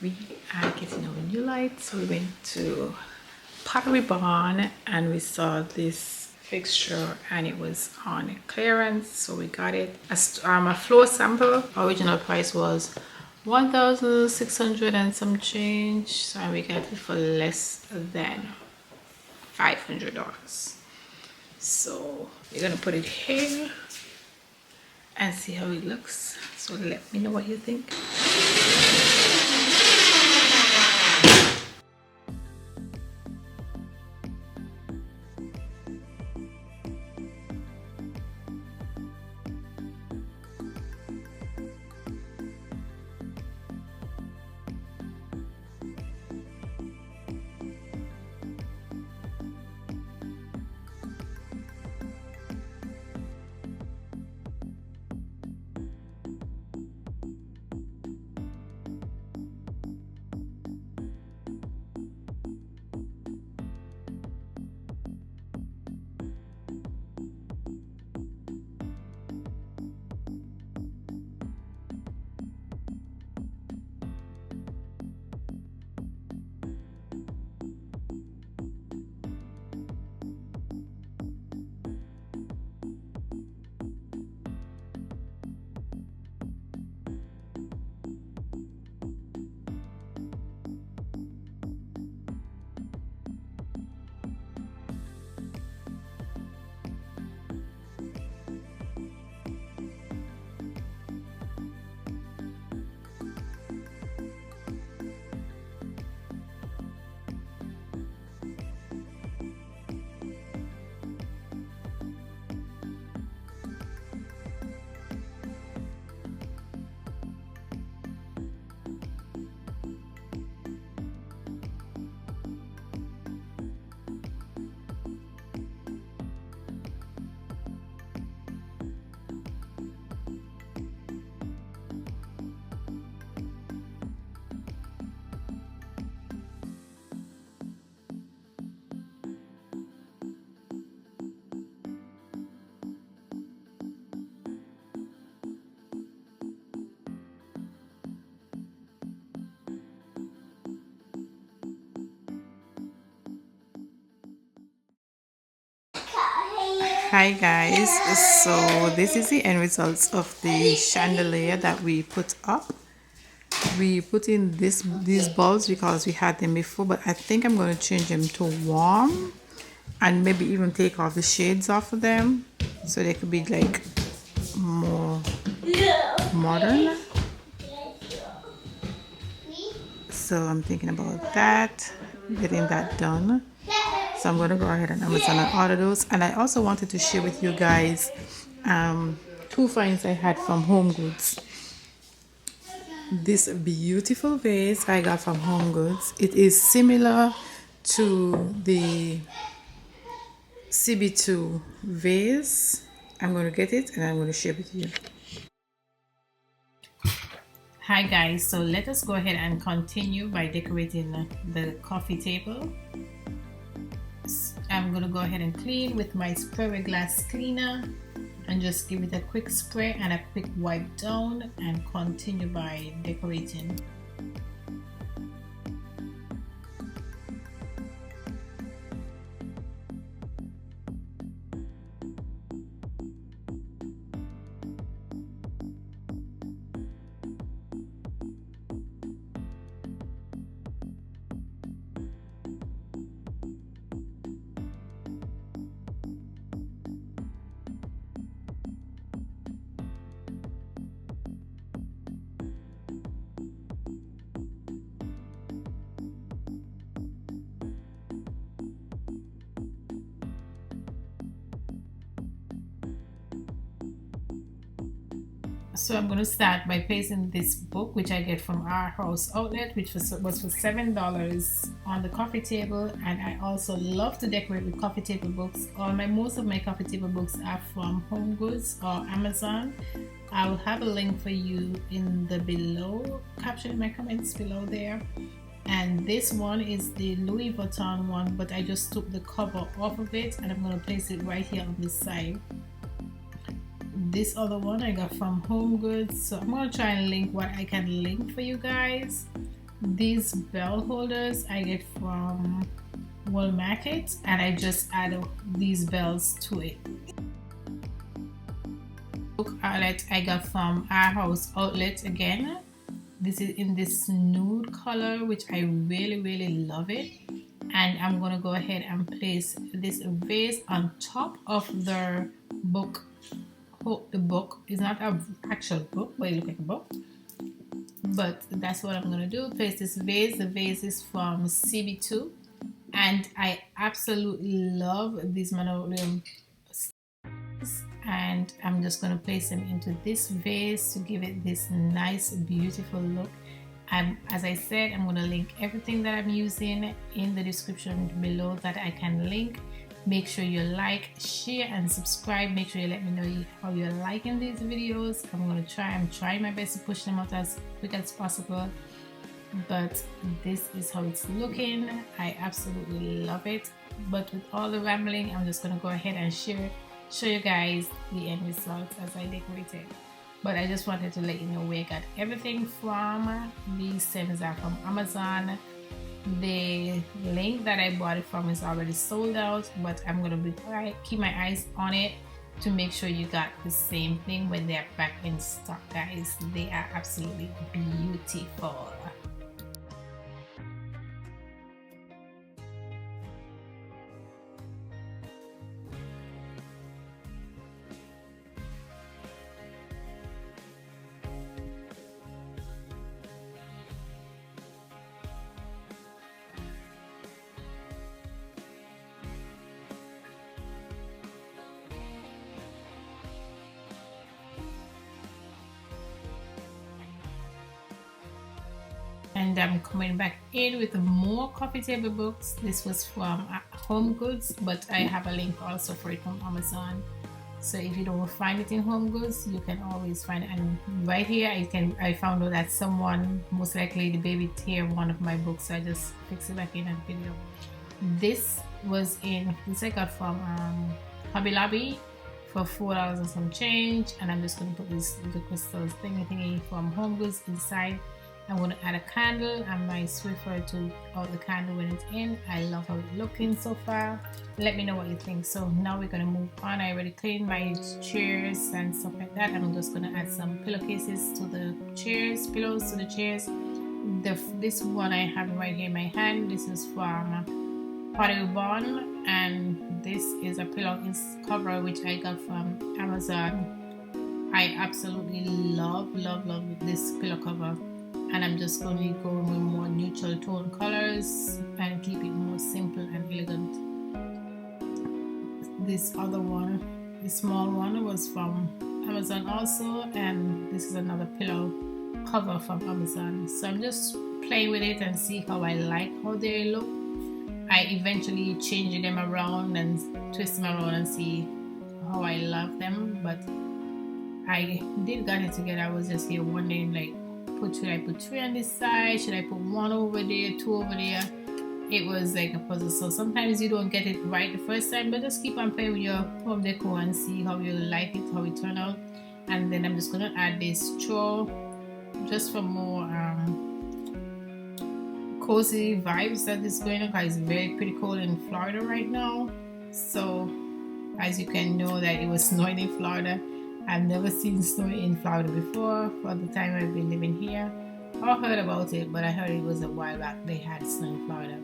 we are getting our new light, so we went to Pottery Barn and we saw this fixture and it was on clearance, so we got it. A floor sample. Original price was 1,600 and some change, so we got it for less than $500. So we're gonna put it here and see how it looks. So let me know what you think. Hi guys, so this is the end results of the chandelier that we put up. We put in these bulbs because we had them before, but I think I'm going to change them to warm and maybe even take off the shades off of them so they could be like more modern. So I'm thinking about that, getting that done. So I'm going to go ahead and Amazon and order those. And I also wanted to share with you guys two finds I had from Home Goods. This beautiful vase I got from Home Goods. It is similar to the CB2 vase. I'm going to get it and I'm going to share with you. Hi guys, so let us go ahead and continue by decorating the coffee table. I'm going to go ahead and clean with my spray glass cleaner and just give it a quick spray and a quick wipe down and continue by decorating. So I'm going to start by placing this book, which I get from our house outlet, which was for $7 on the coffee table. And I also love to decorate with coffee table books. Most of my coffee table books are from Home Goods or Amazon. I will have a link for you in the below caption in my comments below there. And this one is the Louis Vuitton one, but I just took the cover off of it and I'm going to place it right here on this side. This other one I got from Home Goods, so I'm going to try and link what I can link for you guys. These bell holders I get from World Market, and I just add these bells to it. Book outlet I got from Our House Outlet again. This is in this nude color, which I really love it. And I'm gonna go ahead and place this vase on top of the book. The book is not an actual book, but it looks like a book. But that's what I'm gonna do. Place this vase. The vase is from CB2, and I absolutely love these linoleum, and I'm just going to place them into this vase to give it this nice beautiful look. And as I said, I'm going to link everything that I'm using in the description below that I can link. Make sure you like, share, and subscribe. Make sure you let me know how you're liking these videos. I'm trying my best to push them out as quick as possible, but this is how it's looking. I absolutely love it. But with all the rambling, I'm just going to go ahead and show you guys the end result as I decorate it. But I just wanted to let you know where I got everything from. These stems are from Amazon. The link that I bought it from is already sold out, but I'm gonna keep my eyes on it to make sure you got the same thing when they're back in stock, guys. They are absolutely beautiful. And I'm coming back in with more coffee table books. This was from Home Goods, but I have a link also for it from Amazon. So if you don't find it in Home Goods, you can always find it. And right here, I found out that someone, most likely the baby, tear one of my books. So I just fix it back in and pick it up. This I got from Hobby Lobby for $4 and some change. And I'm just going to put this little crystals thingy from Home Goods inside. I'm going to add a candle and my Swiffer to out the candle when it's in. I love how it's looking so far. Let me know what you think. So now we're going to move on. I already cleaned my chairs and stuff like that. I'm just going to add some pillowcases to the chairs, pillows to the chairs. This one I have right here in my hand. This is from Pottery Barn, and this is a pillow cover which I got from Amazon. I absolutely love this pillow cover. And I'm just going to go with more neutral tone colors and keep it more simple and elegant. This other one, the small one, was from Amazon also, and this is another pillow cover from Amazon. So I'm just playing with it and see how I like how they look. I eventually change them around and twist them around and see how I love them, but I did get it together. I was just here wondering, like, should I put 3 on this side? Should I put 1 over there, 2 over there? It was like a puzzle. So sometimes you don't get it right the first time, but just keep on playing with your home decor and see how you like it, how it turn out. And then I'm just gonna add this straw just for more cozy vibes that is going on, because it's very pretty cold in Florida right now. So as you can know that it was snowing in Florida. I've never seen snow in Florida before for the time I've been living here, or heard about it, but I heard it was a while back they had snow in Florida.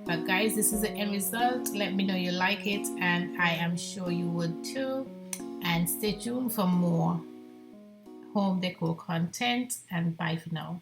But guys, this is the end result. Let me know you like it, and I am sure you would too. And stay tuned for more home decor content, and bye for now.